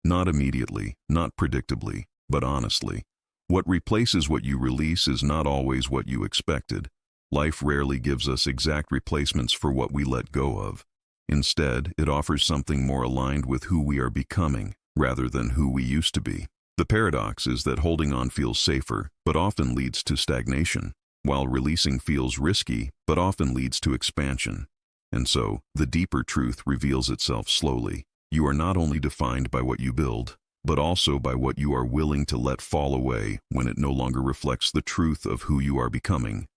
Not immediately, not predictably, but honestly. What replaces what you release is not always what you expected. Life rarely gives us exact replacements for what we let go of. Instead, it offers something more aligned with who we are becoming, rather than who we used to be. The paradox is that holding on feels safer, but often leads to stagnation, while releasing feels risky, but often leads to expansion. And so, the deeper truth reveals itself slowly. You are not only defined by what you build, but also by what you are willing to let fall away when it no longer reflects the truth of who you are becoming.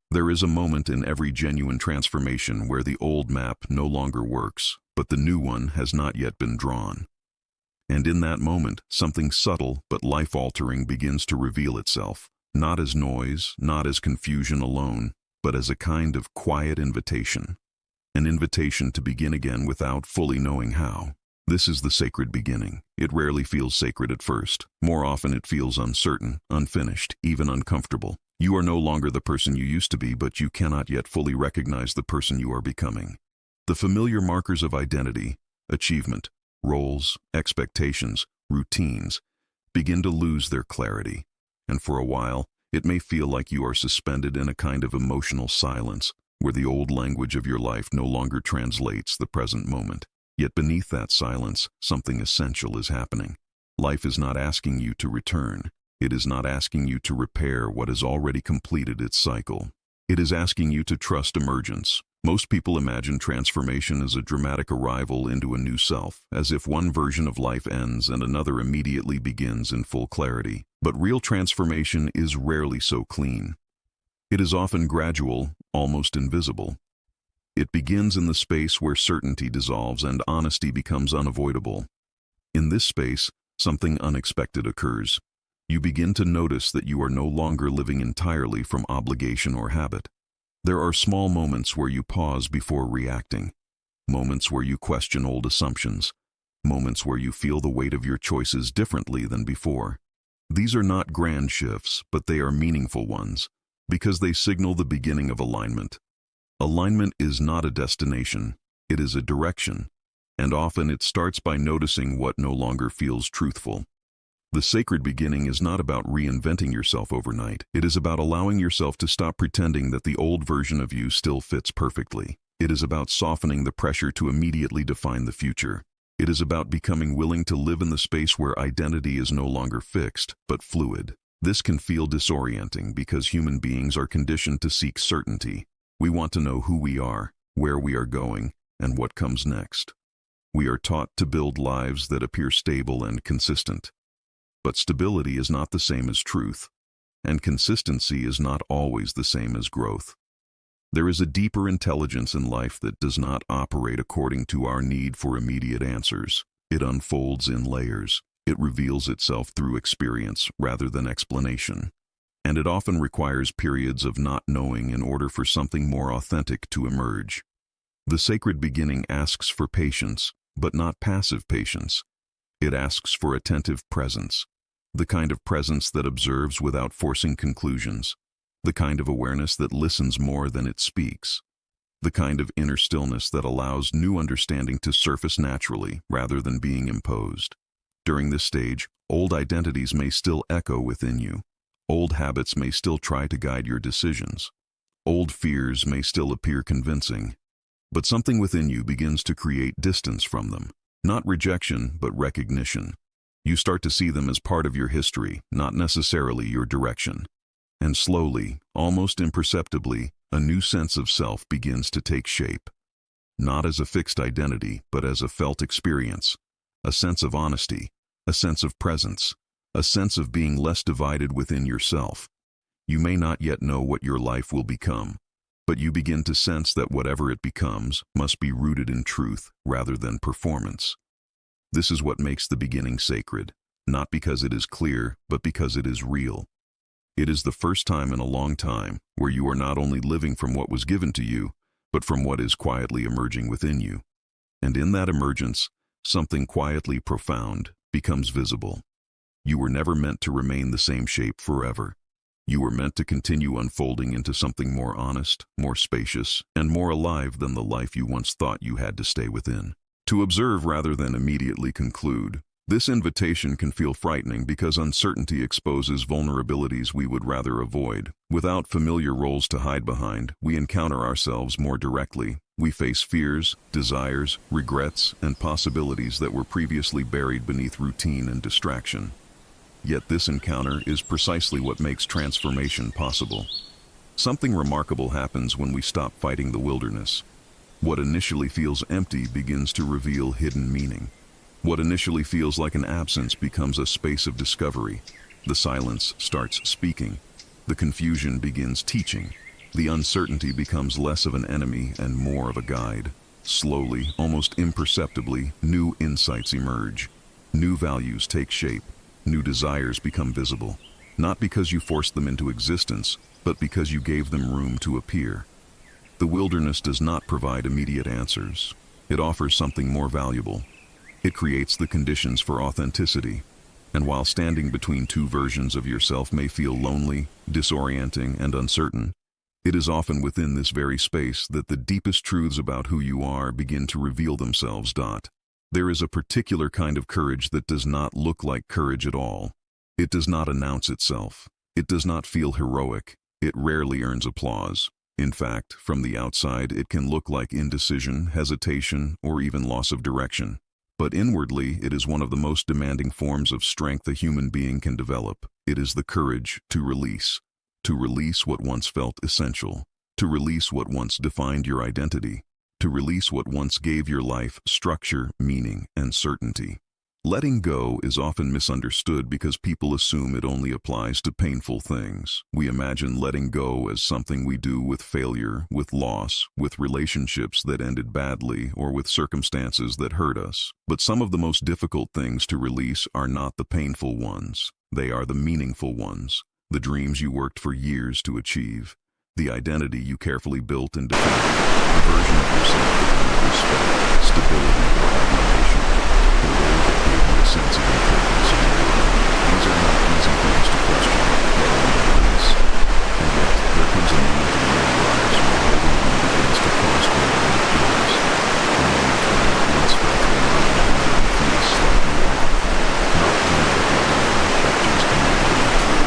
There is a moment in every genuine transformation where the old map no longer works, but the new one has not yet been drawn. And in that moment, something subtle but life-altering begins to reveal itself, not as noise, not as confusion alone, but as a kind of quiet invitation. An invitation to begin again without fully knowing how. This is the sacred beginning. It rarely feels sacred at first. More often it feels uncertain, unfinished, even uncomfortable. You are no longer the person you used to be, but you cannot yet fully recognize the person you are becoming. The familiar markers of identity, achievement, roles, expectations, routines, begin to lose their clarity. And for a while, it may feel like you are suspended in a kind of emotional silence, where the old language of your life no longer translates the present moment. Yet beneath that silence, something essential is happening. Life is not asking you to return. It is not asking you to repair what has already completed its cycle. It is asking you to trust emergence. Most people imagine transformation as a dramatic arrival into a new self, as if one version of life ends and another immediately begins in full clarity. But real transformation is rarely so clean. It is often gradual, almost invisible. It begins in the space where certainty dissolves and honesty becomes unavoidable. In this space, something unexpected occurs. You begin to notice that you are no longer living entirely from obligation or habit. There are small moments where you pause before reacting, moments where you question old assumptions, moments where you feel the weight of your choices differently than before. These are not grand shifts, but they are meaningful ones, because they signal the beginning of alignment. Alignment is not a destination, it is a direction, and often it starts by noticing what no longer feels truthful. The sacred beginning is not about reinventing yourself overnight. It is about allowing yourself to stop pretending that the old version of you still fits perfectly. It is about softening the pressure to immediately define the future. It is about becoming willing to live in the space where identity is no longer fixed, but fluid. This can feel disorienting because human beings are conditioned to seek certainty. We want to know who we are, where we are going, and what comes next. We are taught to build lives that appear stable and consistent. But stability is not the same as truth, and consistency is not always the same as growth. There is a deeper intelligence in life that does not operate according to our need for immediate answers. It unfolds in layers. It reveals itself through experience rather than explanation. And it often requires periods of not knowing in order for something more authentic to emerge. The sacred beginning asks for patience, but not passive patience. It asks for attentive presence, the kind of presence that observes without forcing conclusions, the kind of awareness that listens more than it speaks, the kind of inner stillness that allows new understanding to surface naturally rather than being imposed. During this stage, old identities may still echo within you. Old habits may still try to guide your decisions. Old fears may still appear convincing. But something within you begins to create distance from them. Not rejection, but recognition. You start to see them as part of your history, not necessarily your direction. And slowly, almost imperceptibly, a new sense of self begins to take shape. Not as a fixed identity, but as a felt experience. A sense of honesty, a sense of presence, a sense of being less divided within yourself. You may not yet know what your life will become, but you begin to sense that whatever it becomes must be rooted in truth rather than performance. This is what makes the beginning sacred, not because it is clear, but because it is real. It is the first time in a long time where you are not only living from what was given to you, but from what is quietly emerging within you. And in that emergence, something quietly profound becomes visible. You were never meant to remain the same shape forever. You were meant to continue unfolding into something more honest, more spacious, and more alive than the life you once thought you had to stay within. To observe rather than immediately conclude. This invitation can feel frightening because uncertainty exposes vulnerabilities we would rather avoid. Without familiar roles to hide behind, we encounter ourselves more directly. We face fears, desires, regrets, and possibilities that were previously buried beneath routine and distraction. Yet this encounter is precisely what makes transformation possible. Something remarkable happens when we stop fighting the wilderness. What initially feels empty begins to reveal hidden meaning. What initially feels like an absence becomes a space of discovery. The silence starts speaking. The confusion begins teaching. The uncertainty becomes less of an enemy and more of a guide. Slowly, almost imperceptibly, new insights emerge. New values take shape. New desires become visible. Not because you forced them into existence, but because you gave them room to appear. The wilderness does not provide immediate answers. It offers something more valuable. It creates the conditions for authenticity. And while standing between two versions of yourself may feel lonely, disorienting, and uncertain, it is often within this very space that the deepest truths about who you are begin to reveal themselves. There is a particular kind of courage that does not look like courage at all. It does not announce itself. It does not feel heroic. It rarely earns applause. In fact, from the outside, it can look like indecision, hesitation, or even loss of direction. But inwardly, it is one of the most demanding forms of strength a human being can develop. It is the courage to release what once felt essential, to release what once defined your identity, to release what once gave your life structure, meaning, and certainty. Letting go is often misunderstood because people assume it only applies to painful things. We imagine letting go as something we do with failure, with loss, with relationships that ended badly, or with circumstances that hurt us. But some of the most difficult things to release are not the painful ones. They are the meaningful ones. The dreams you worked for years to achieve. The identity you carefully built and defended. The version of yourself that earned respect, stability, or admiration. The role that gave you a sense of importance in your life. These are not easy things to question, let alone release. And yet, there comes a moment in your lives when holding them begins to cost more than it gives. A moment when what once felt alive now feels slightly off. Not dramatically wrong, but just emotionally true.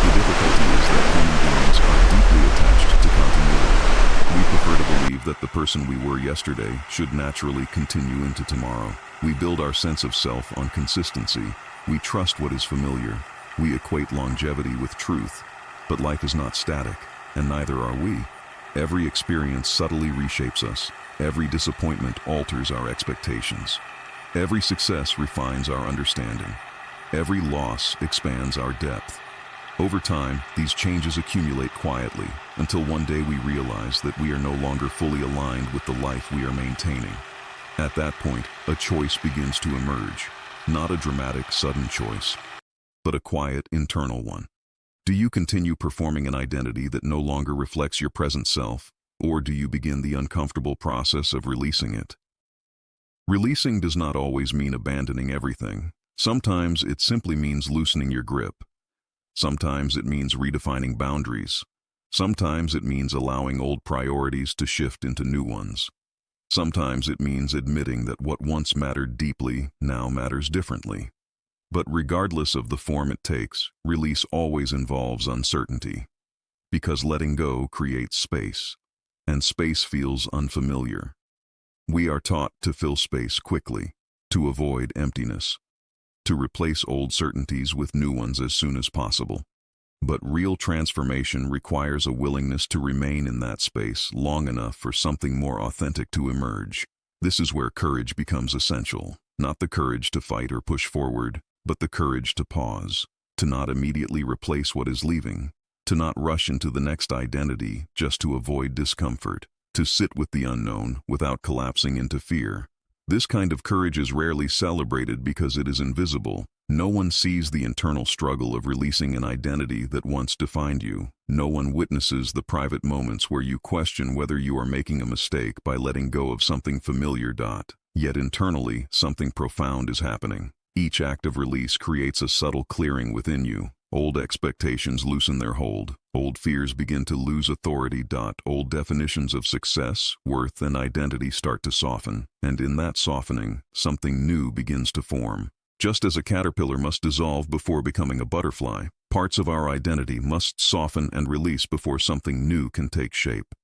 The difficulty is that human beings are deeply attached to continuity. We prefer to believe that the person we were yesterday should naturally continue into tomorrow. We build our sense of self on consistency. We trust what is familiar. We equate longevity with truth. But life is not static, and neither are we. Every experience subtly reshapes us. Every disappointment alters our expectations. Every success refines our understanding. Every loss expands our depth. Over time, these changes accumulate quietly, until one day we realize that we are no longer fully aligned with the life we are maintaining. At that point, a choice begins to emerge. Not a dramatic, sudden choice, but a quiet, internal one. Do you continue performing an identity that no longer reflects your present self, or do you begin the uncomfortable process of releasing it? Releasing does not always mean abandoning everything. Sometimes it simply means loosening your grip. Sometimes it means redefining boundaries. Sometimes it means allowing old priorities to shift into new ones. Sometimes it means admitting that what once mattered deeply now matters differently. But regardless of the form it takes, release always involves uncertainty. Because letting go creates space, and space feels unfamiliar. We are taught to fill space quickly, to avoid emptiness, to replace old certainties with new ones as soon as possible. But real transformation requires a willingness to remain in that space long enough for something more authentic to emerge. This is where courage becomes essential. Not the courage to fight or push forward, but the courage to pause, to not immediately replace what is leaving, to not rush into the next identity just to avoid discomfort, to sit with the unknown without collapsing into fear. This kind of courage is rarely celebrated because it is invisible. No one sees the internal struggle of releasing an identity that once defined you. No one witnesses the private moments where you question whether you are making a mistake by letting go of something familiar. Yet internally, something profound is happening. Each act of release creates a subtle clearing within you. Old expectations loosen their hold. Old fears begin to lose authority. Old definitions of success, worth, and identity start to soften, and in that softening, something new begins to form. Just as a caterpillar must dissolve before becoming a butterfly, parts of our identity must soften and release before something new can take shape.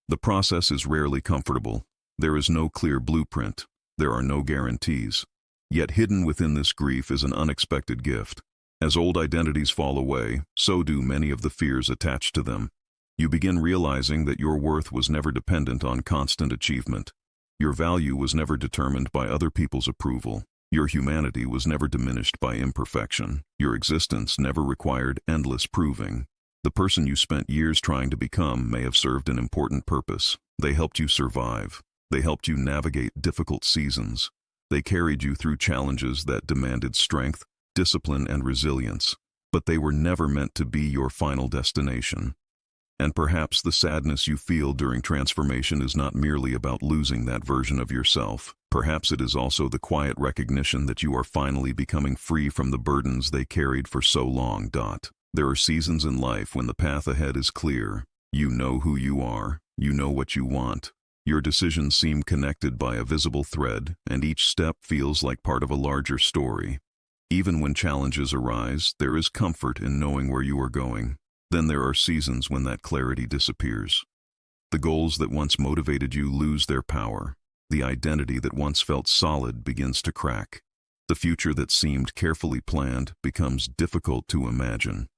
The process is rarely comfortable. There is no clear blueprint. There are no guarantees. Yet hidden within this grief is an unexpected gift. As old identities fall away, so do many of the fears attached to them. You begin realizing that your worth was never dependent on constant achievement. Your value was never determined by other people's approval. Your humanity was never diminished by imperfection. Your existence never required endless proving. The person you spent years trying to become may have served an important purpose. They helped you survive. They helped you navigate difficult seasons. They carried you through challenges that demanded strength, discipline, and resilience, but they were never meant to be your final destination. And perhaps the sadness you feel during transformation is not merely about losing that version of yourself. Perhaps it is also the quiet recognition that you are finally becoming free from the burdens they carried for so long. There are seasons in life when the path ahead is clear. You know who you are. You know what you want. Your decisions seem connected by a visible thread, and each step feels like part of a larger story. Even when challenges arise, there is comfort in knowing where you are going. Then there are seasons when that clarity disappears. The goals that once motivated you lose their power. The identity that once felt solid begins to crack. The future that seemed carefully planned becomes difficult to imagine.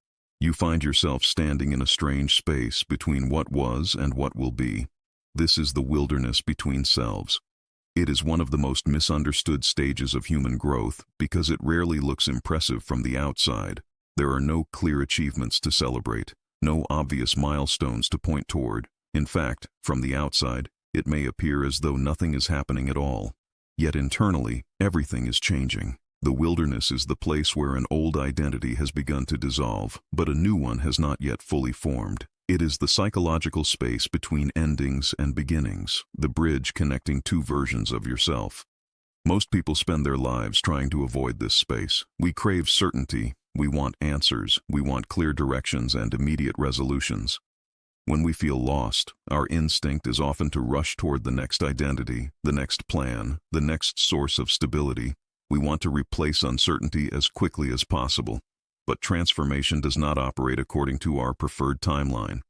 You find yourself standing in a strange space between what was and what will be. This is the wilderness between selves. It is one of the most misunderstood stages of human growth because it rarely looks impressive from the outside. There are no clear achievements to celebrate, no obvious milestones to point toward. In fact, from the outside, it may appear as though nothing is happening at all. Yet internally, everything is changing. The wilderness is the place where an old identity has begun to dissolve, but a new one has not yet fully formed. It is the psychological space between endings and beginnings, the bridge connecting two versions of yourself. Most people spend their lives trying to avoid this space. We crave certainty. We want answers. We want clear directions and immediate resolutions. When we feel lost, our instinct is often to rush toward the next identity, the next plan, the next source of stability. We want to replace uncertainty as quickly as possible. But transformation does not operate according to our preferred timeline.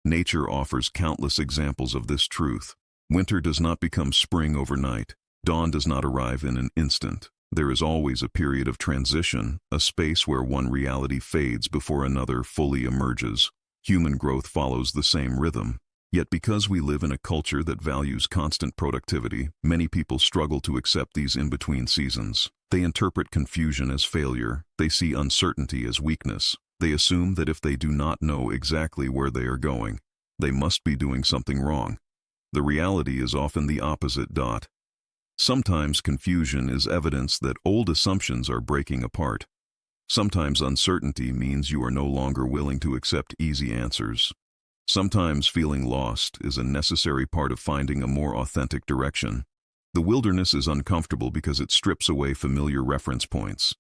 Nature offers countless examples of this truth. Winter does not become spring overnight. Dawn does not arrive in an instant. There is always a period of transition, a space where one reality fades before another fully emerges. Human growth follows the same rhythm. Yet because we live in a culture that values constant productivity, many people struggle to accept these in-between seasons. They interpret confusion as failure. They see uncertainty as weakness. They assume that if they do not know exactly where they are going, they must be doing something wrong. The reality is often the opposite. Sometimes confusion is evidence that old assumptions are breaking apart. Sometimes uncertainty means you are no longer willing to accept easy answers. Sometimes feeling lost is a necessary part of finding a more authentic direction. The wilderness is uncomfortable because it strips away familiar reference points.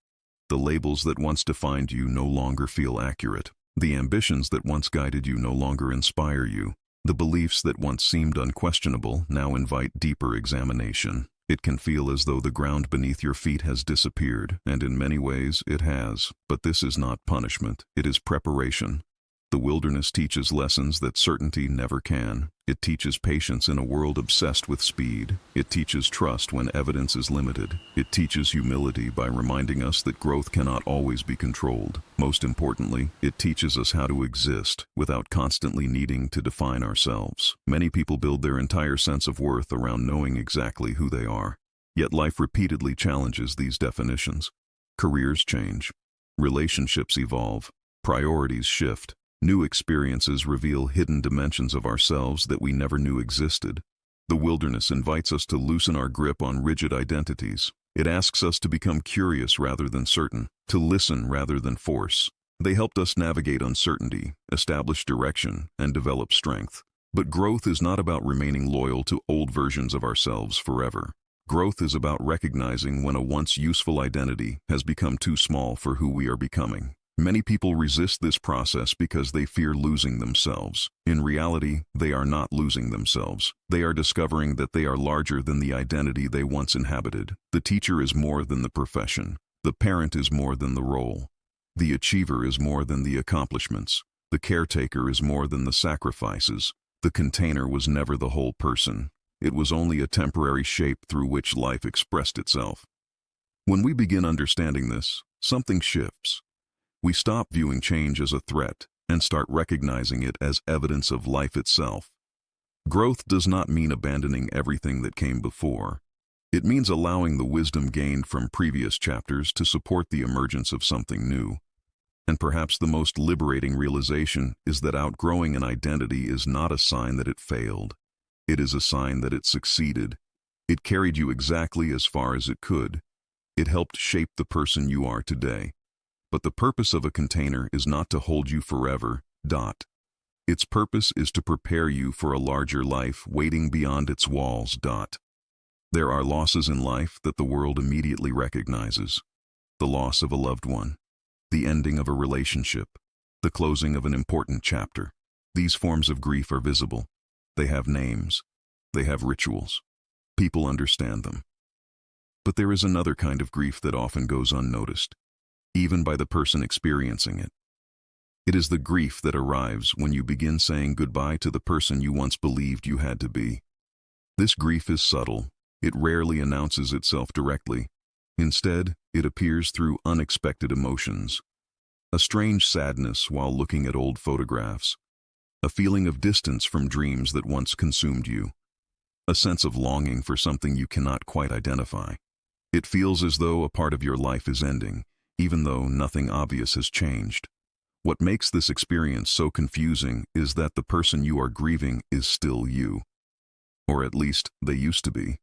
The labels that once defined you no longer feel accurate. The ambitions that once guided you no longer inspire you. The beliefs that once seemed unquestionable now invite deeper examination. It can feel as though the ground beneath your feet has disappeared, and in many ways it has. But this is not punishment, it is preparation. The wilderness teaches lessons that certainty never can. It teaches patience in a world obsessed with speed. It teaches trust when evidence is limited. It teaches humility by reminding us that growth cannot always be controlled. Most importantly, it teaches us how to exist without constantly needing to define ourselves. Many people build their entire sense of worth around knowing exactly who they are. Yet life repeatedly challenges these definitions. Careers change. Relationships evolve. Priorities shift. New experiences reveal hidden dimensions of ourselves that we never knew existed. The wilderness invites us to loosen our grip on rigid identities. It asks us to become curious rather than certain, to listen rather than force. They helped us navigate uncertainty, establish direction, and develop strength. But growth is not about remaining loyal to old versions of ourselves forever. Growth is about recognizing when a once useful identity has become too small for who we are becoming. Many people resist this process because they fear losing themselves. In reality, they are not losing themselves. They are discovering that they are larger than the identity they once inhabited. The teacher is more than the profession. The parent is more than the role. The achiever is more than the accomplishments. The caretaker is more than the sacrifices. The container was never the whole person. It was only a temporary shape through which life expressed itself. When we begin understanding this, something shifts. We stop viewing change as a threat and start recognizing it as evidence of life itself. Growth does not mean abandoning everything that came before. It means allowing the wisdom gained from previous chapters to support the emergence of something new. And perhaps the most liberating realization is that outgrowing an identity is not a sign that it failed. It is a sign that it succeeded. It carried you exactly as far as it could. It helped shape the person you are today. But the purpose of a container is not to hold you forever. Its purpose is to prepare you for a larger life waiting beyond its walls. There are losses in life that the world immediately recognizes. The loss of a loved one, the ending of a relationship, the closing of an important chapter. These forms of grief are visible. They have names. They have rituals. People understand them. But there is another kind of grief that often goes unnoticed, even by the person experiencing it. It is the grief that arrives when you begin saying goodbye to the person you once believed you had to be. This grief is subtle. It rarely announces itself directly. Instead, it appears through unexpected emotions. A strange sadness while looking at old photographs. A feeling of distance from dreams that once consumed you. A sense of longing for something you cannot quite identify. It feels as though a part of your life is ending, even though nothing obvious has changed. What makes this experience so confusing is that the person you are grieving is still you. Or at least, they used to be.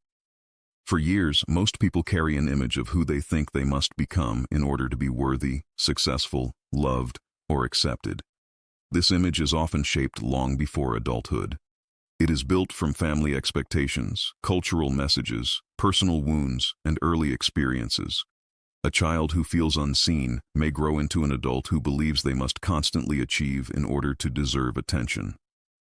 For years, most people carry an image of who they think they must become in order to be worthy, successful, loved, or accepted. This image is often shaped long before adulthood. It is built from family expectations, cultural messages, personal wounds, and early experiences. A child who feels unseen may grow into an adult who believes they must constantly achieve in order to deserve attention.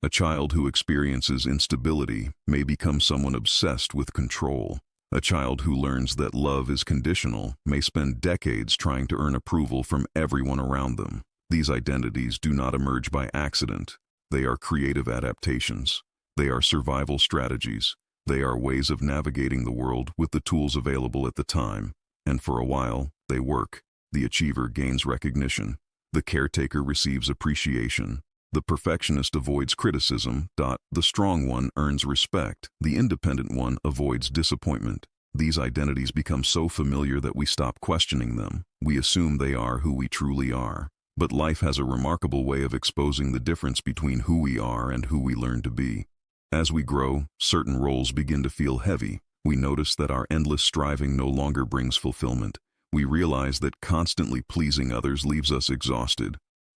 A child who experiences instability may become someone obsessed with control. A child who learns that love is conditional may spend decades trying to earn approval from everyone around them. These identities do not emerge by accident. They are creative adaptations. They are survival strategies. They are ways of navigating the world with the tools available at the time. And for a while, they work. The achiever gains recognition. The caretaker receives appreciation. The perfectionist avoids criticism. The strong one earns respect. The independent one avoids disappointment. These identities become so familiar that we stop questioning them. We assume they are who we truly are. But life has a remarkable way of exposing the difference between who we are and who we learn to be. As we grow, certain roles begin to feel heavy. We notice that our endless striving no longer brings fulfillment. We realize that constantly pleasing others leaves us exhausted.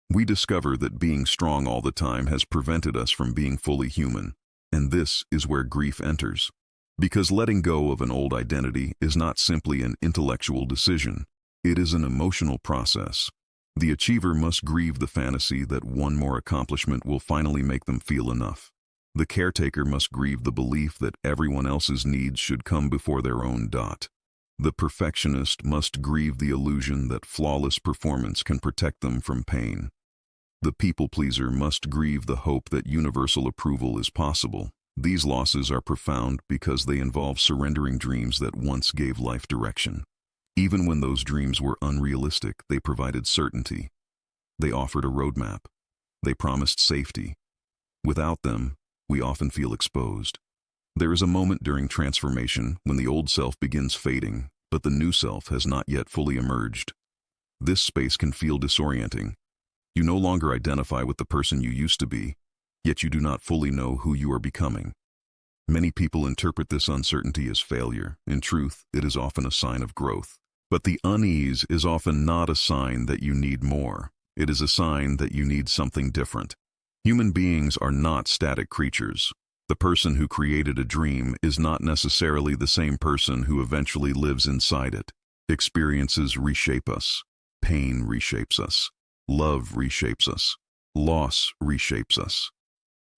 We discover that being strong all the time has prevented us from being fully human. And this is where grief enters. Because letting go of an old identity is not simply an intellectual decision. It is an emotional process. The achiever must grieve the fantasy that one more accomplishment will finally make them feel enough. The caretaker must grieve the belief that everyone else's needs should come before their own. The perfectionist must grieve the illusion that flawless performance can protect them from pain. The people-pleaser must grieve the hope that universal approval is possible. These losses are profound because they involve surrendering dreams that once gave life direction. Even when those dreams were unrealistic, they provided certainty. They offered a roadmap. They promised safety. Without them, we often feel exposed. There is a moment during transformation when the old self begins fading, but the new self has not yet fully emerged. This space can feel disorienting. You no longer identify with the person you used to be, yet you do not fully know who you are becoming. Many people interpret this uncertainty as failure. In truth, it is often a sign of growth. But the unease is often not a sign that you need more. It is a sign that you need something different. Human beings are not static creatures. The person who created a dream is not necessarily the same person who eventually lives inside it. Experiences reshape us. Pain reshapes us. Love reshapes us. Loss reshapes us.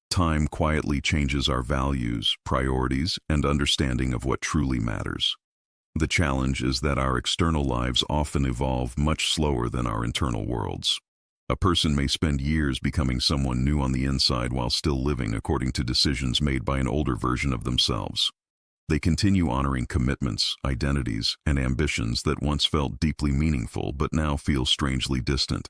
Time quietly changes our values, priorities, and understanding of what truly matters. The challenge is that our external lives often evolve much slower than our internal worlds. A person may spend years becoming someone new on the inside while still living according to decisions made by an older version of themselves. They continue honoring commitments, identities, and ambitions that once felt deeply meaningful but now feel strangely distant.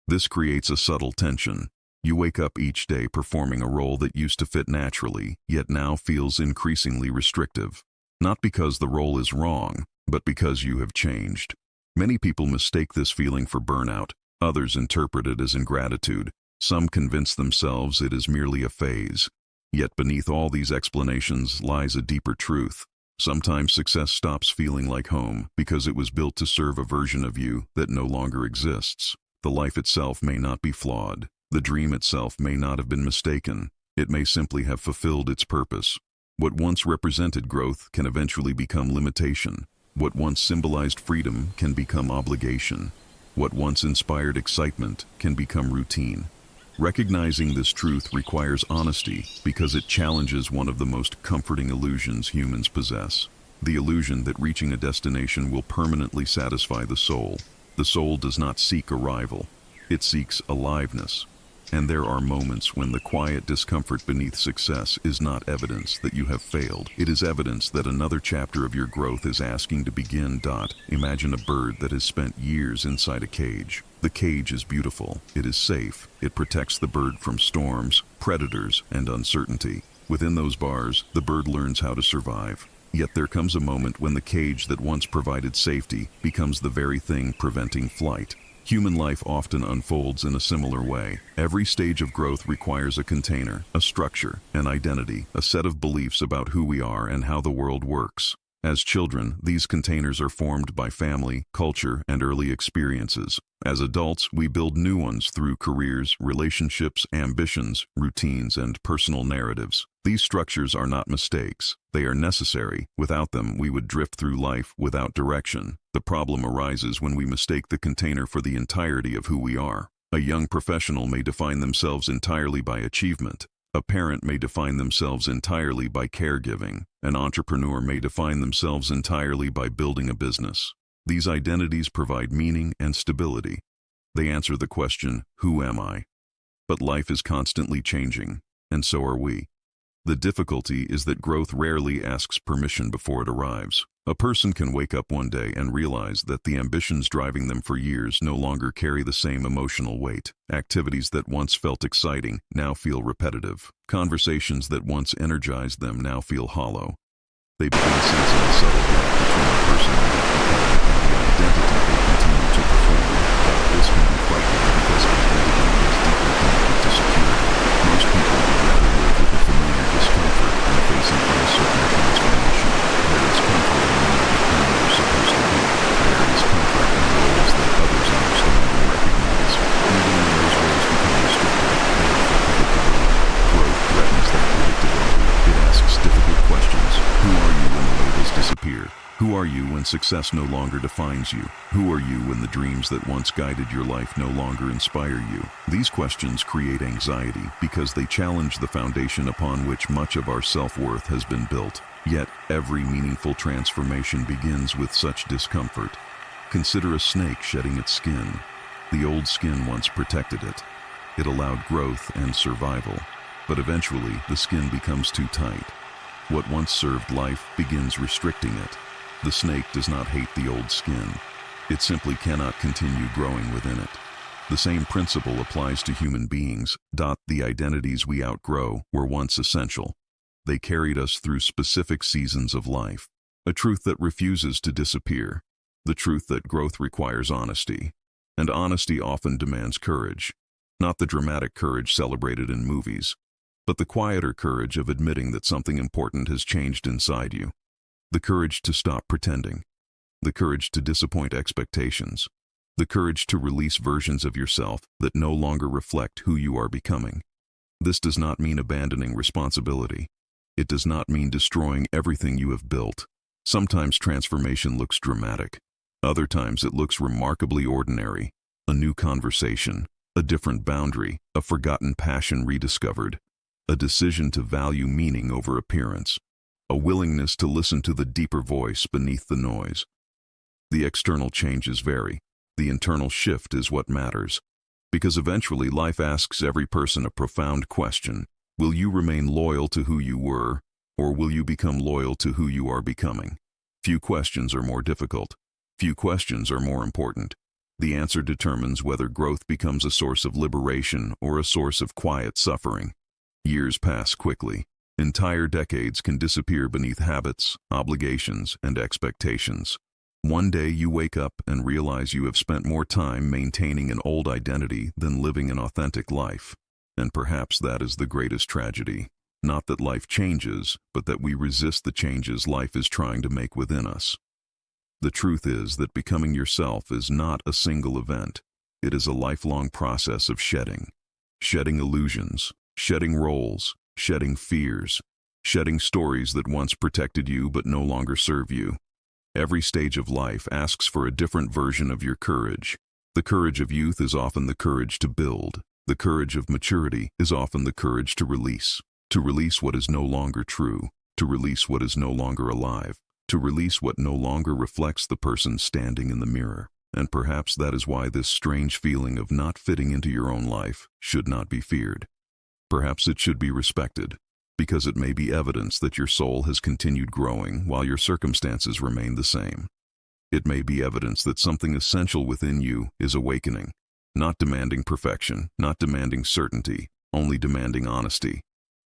This creates a subtle tension. You wake up each day performing a role that used to fit naturally, yet now feels increasingly restrictive. Not because the role is wrong, but because you have changed. Many people mistake this feeling for burnout. Others interpret it as ingratitude. Some convince themselves it is merely a phase. Yet beneath all these explanations lies a deeper truth. Sometimes success stops feeling like home because it was built to serve a version of you that no longer exists. The life itself may not be flawed. The dream itself may not have been mistaken. It may simply have fulfilled its purpose. What once represented growth can eventually become limitation. What once symbolized freedom can become obligation. What once inspired excitement can become routine. Recognizing this truth requires honesty because it challenges one of the most comforting illusions humans possess. The illusion that reaching a destination will permanently satisfy the soul. The soul does not seek arrival. It seeks aliveness. And there are moments when the quiet discomfort beneath success is not evidence that you have failed. It is evidence that another chapter of your growth is asking to begin. Imagine a bird that has spent years inside a cage. The cage is beautiful. It is safe. It protects the bird from storms, predators, and uncertainty. Within those bars, the bird learns how to survive. Yet there comes a moment when the cage that once provided safety becomes the very thing preventing flight. Human life often unfolds in a similar way. Every stage of growth requires a container, a structure, an identity, a set of beliefs about who we are and how the world works. As children, these containers are formed by family, culture, and early experiences. As adults, we build new ones through careers, relationships, ambitions, routines, and personal narratives. These structures are not mistakes. They are necessary. Without them, we would drift through life without direction. The problem arises when we mistake the container for the entirety of who we are. A young professional may define themselves entirely by achievement. A parent may define themselves entirely by caregiving. An entrepreneur may define themselves entirely by building a business. These identities provide meaning and stability. They answer the question, who am I? But life is constantly changing, and so are we. The difficulty is that growth rarely asks permission before it arrives. A person can wake up one day and realize that the ambitions driving them for years no longer carry the same emotional weight. Activities that once felt exciting now feel repetitive. Conversations that once energized them now feel hollow. They begin sensing a subtle gap between the person they have become and the identity they continue to perform. This can be frightening because identity is deeply connected to security. Most people would rather live with a familiar discomfort than facing uncertain transformation. There is comfort in knowing who you are supposed to be. There is comfort in roles that others understand and recognize. Even when those roles become restrictive, they offer predictability. Growth threatens that predictability. It asks difficult questions. Who are you when the labels disappear? Who are you when success no longer defines you? Who are you when the dreams that once guided your life no longer inspire you? These questions create anxiety because they challenge the foundation upon which much of our self-worth has been built. Yet, every meaningful transformation begins with such discomfort. Consider a snake shedding its skin. The old skin once protected it. It allowed growth and survival. But eventually, the skin becomes too tight. What once served life begins restricting it. The snake does not hate the old skin. It simply cannot continue growing within it. The same principle applies to human beings. The identities we outgrow were once essential. They carried us through specific seasons of life. A truth that refuses to disappear. The truth that growth requires honesty. And honesty often demands courage. Not the dramatic courage celebrated in movies, but the quieter courage of admitting that something important has changed inside you. The courage to stop pretending. The courage to disappoint expectations. The courage to release versions of yourself that no longer reflect who you are becoming. This does not mean abandoning responsibility. It does not mean destroying everything you have built. Sometimes transformation looks dramatic. Other times it looks remarkably ordinary. A new conversation, a different boundary, a forgotten passion rediscovered, a decision to value meaning over appearance, a willingness to listen to the deeper voice beneath the noise. The external changes vary. The internal shift is what matters. Because eventually life asks every person a profound question. Will you remain loyal to who you were, or will you become loyal to who you are becoming? Few questions are more difficult. Few questions are more important. The answer determines whether growth becomes a source of liberation or a source of quiet suffering. Years pass quickly. Entire decades can disappear beneath habits, obligations, and expectations. One day you wake up and realize you have spent more time maintaining an old identity than living an authentic life. And perhaps that is the greatest tragedy. Not that life changes, but that we resist the changes life is trying to make within us. The truth is that becoming yourself is not a single event. It is a lifelong process of shedding. Shedding illusions, shedding roles, shedding fears, shedding stories that once protected you but no longer serve you. Every stage of life asks for a different version of your courage. The courage of youth is often the courage to build. The courage of maturity is often the courage to release what is no longer true, to release what is no longer alive, to release what no longer reflects the person standing in the mirror. And perhaps that is why this strange feeling of not fitting into your own life should not be feared. Perhaps it should be respected, because it may be evidence that your soul has continued growing while your circumstances remain the same. It may be evidence that something essential within you is awakening, not demanding perfection, not demanding certainty, only demanding honesty.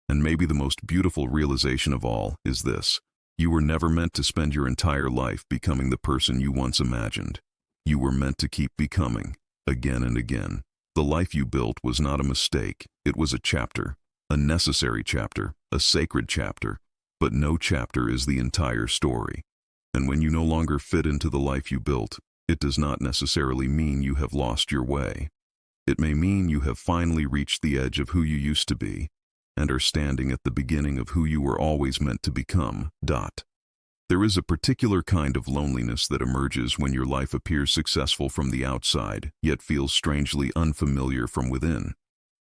And maybe the most beautiful realization of all is this: you were never meant to spend your entire life becoming the person you once imagined. You were meant to keep becoming, again and again. The life you built was not a mistake, it was a chapter, a necessary chapter, a sacred chapter, but no chapter is the entire story. And when you no longer fit into the life you built, it does not necessarily mean you have lost your way. It may mean you have finally reached the edge of who you used to be, and are standing at the beginning of who you were always meant to become. There is a particular kind of loneliness that emerges when your life appears successful from the outside, yet feels strangely unfamiliar from within.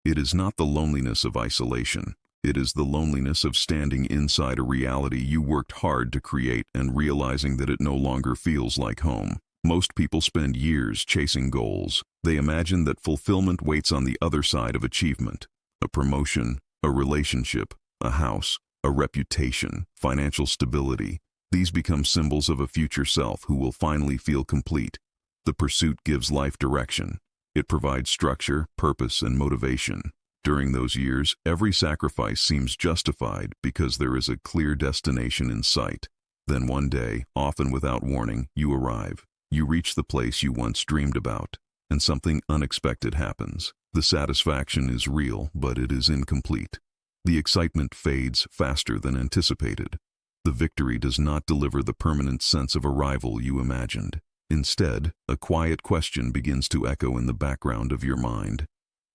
It is not the loneliness of isolation. It is the loneliness of standing inside a reality you worked hard to create and realizing that it no longer feels like home. Most people spend years chasing goals. They imagine that fulfillment waits on the other side of achievement. A promotion, a relationship, a house, a reputation, financial stability. These become symbols of a future self who will finally feel complete. The pursuit gives life direction. It provides structure, purpose, and motivation. During those years, every sacrifice seems justified because there is a clear destination in sight. Then one day, often without warning, you arrive. You reach the place you once dreamed about, and something unexpected happens. The satisfaction is real, but it is incomplete. The excitement fades faster than anticipated. The victory does not deliver the permanent sense of arrival you imagined. Instead, a quiet question begins to echo in the background of your mind.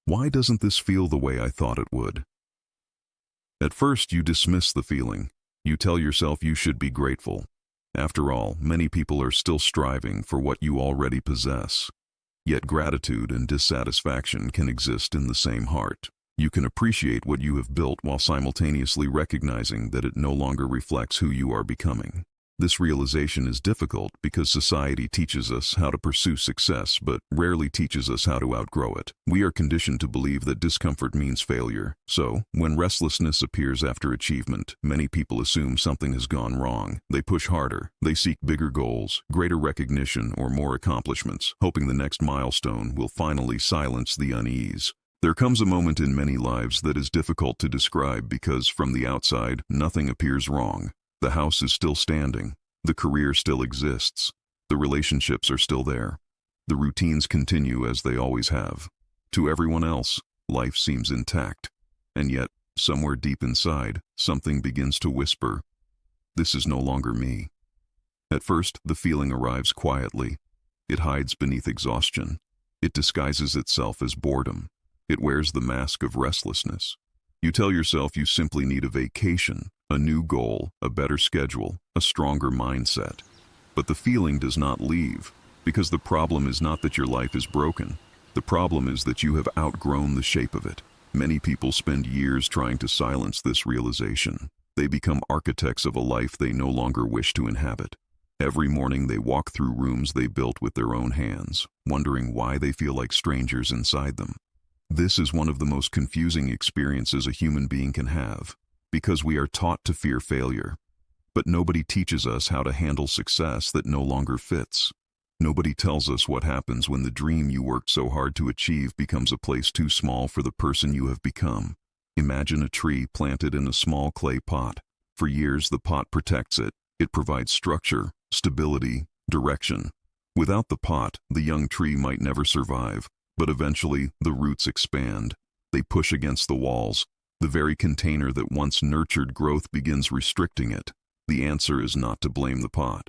Why doesn't this feel the way I thought it would? At first, you dismiss the feeling. You tell yourself you should be grateful. After all, many people are still striving for what you already possess. Yet gratitude and dissatisfaction can exist in the same heart. You can appreciate what you have built while simultaneously recognizing that it no longer reflects who you are becoming. This realization is difficult because society teaches us how to pursue success but rarely teaches us how to outgrow it. We are conditioned to believe that discomfort means failure. So, when restlessness appears after achievement, many people assume something has gone wrong. They push harder. They seek bigger goals, greater recognition, or more accomplishments, hoping the next milestone will finally silence the unease. There comes a moment in many lives that is difficult to describe because, from the outside, nothing appears wrong. The house is still standing. The career still exists. The relationships are still there. The routines continue as they always have. To everyone else, life seems intact. And yet, somewhere deep inside, something begins to whisper, "This is no longer me." At first, the feeling arrives quietly. It hides beneath exhaustion. It disguises itself as boredom. It wears the mask of restlessness. You tell yourself you simply need a vacation, a new goal, a better schedule, a stronger mindset. But the feeling does not leave, because the problem is not that your life is broken. The problem is that you have outgrown the shape of it. Many people spend years trying to silence this realization. They become architects of a life they no longer wish to inhabit. Every morning they walk through rooms they built with their own hands, wondering why they feel like strangers inside them. This is one of the most confusing experiences a human being can have, because we are taught to fear failure. But nobody teaches us how to handle success that no longer fits. Nobody tells us what happens when the dream you worked so hard to achieve becomes a place too small for the person you have become. Imagine a tree planted in a small clay pot. For years, the pot protects it. It provides structure, stability, direction. Without the pot, the young tree might never survive, but eventually the roots expand. They push against the walls. The very container that once nurtured growth begins restricting it. The answer is not to blame the pot.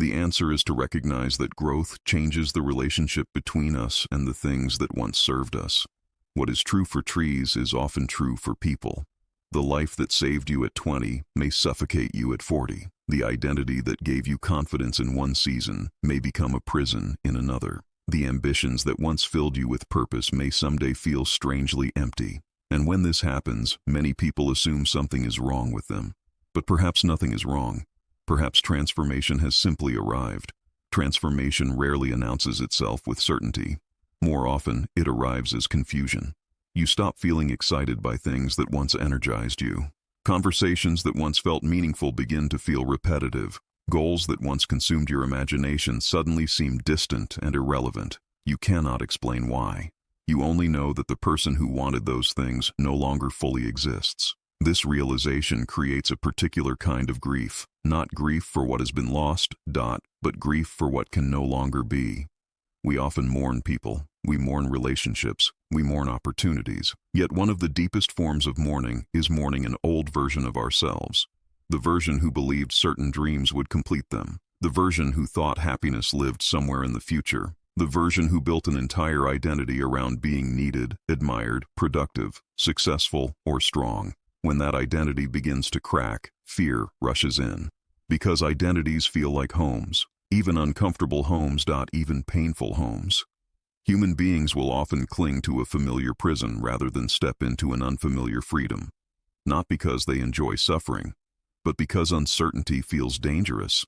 The answer is to recognize that growth changes the relationship between us and the things that once served us. What is true for trees is often true for people. The life that saved you at 20 may suffocate you at 40. The identity that gave you confidence in one season may become a prison in another. The ambitions that once filled you with purpose may someday feel strangely empty. And when this happens, many people assume something is wrong with them. But perhaps nothing is wrong. Perhaps transformation has simply arrived. Transformation rarely announces itself with certainty. More often, it arrives as confusion. You stop feeling excited by things that once energized you. Conversations that once felt meaningful begin to feel repetitive. Goals that once consumed your imagination suddenly seem distant and irrelevant. You cannot explain why. You only know that the person who wanted those things no longer fully exists. This realization creates a particular kind of grief, not grief for what has been lost, but grief for what can no longer be. We often mourn people, we mourn relationships, we mourn opportunities. Yet one of the deepest forms of mourning is mourning an old version of ourselves. The version who believed certain dreams would complete them. The version who thought happiness lived somewhere in the future. The version who built an entire identity around being needed, admired, productive, successful, or strong. When that identity begins to crack, fear rushes in. Because identities feel like homes, even uncomfortable homes, even painful homes. Human beings will often cling to a familiar prison rather than step into an unfamiliar freedom. Not because they enjoy suffering, but because uncertainty feels dangerous.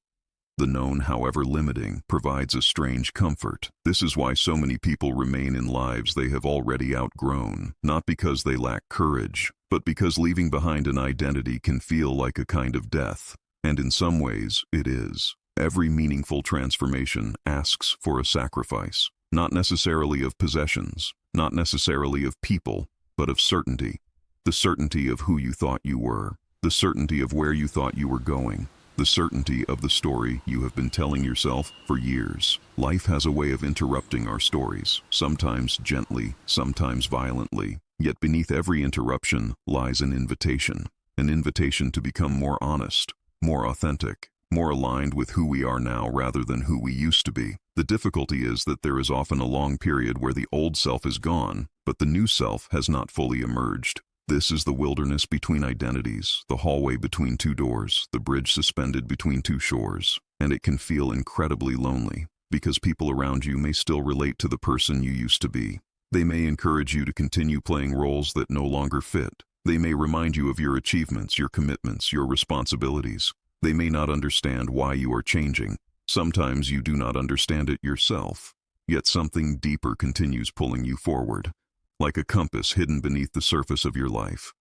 The known, however limiting, provides a strange comfort. This is why so many people remain in lives they have already outgrown, not because they lack courage, but because leaving behind an identity can feel like a kind of death. And in some ways, it is. Every meaningful transformation asks for a sacrifice, not necessarily of possessions, not necessarily of people, but of certainty. The certainty of who you thought you were, the certainty of where you thought you were going, the certainty of the story you have been telling yourself for years. Life has a way of interrupting our stories, sometimes gently, sometimes violently. Yet beneath every interruption lies an invitation to become more honest, more authentic, more aligned with who we are now rather than who we used to be. The difficulty is that there is often a long period where the old self is gone, but the new self has not fully emerged. This is the wilderness between identities, the hallway between two doors, the bridge suspended between two shores. And it can feel incredibly lonely, because people around you may still relate to the person you used to be. They may encourage you to continue playing roles that no longer fit. They may remind you of your achievements, your commitments, your responsibilities. They may not understand why you are changing. Sometimes you do not understand it yourself. Yet something deeper continues pulling you forward. Like a compass hidden beneath the surface of your life.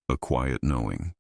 A quiet knowing.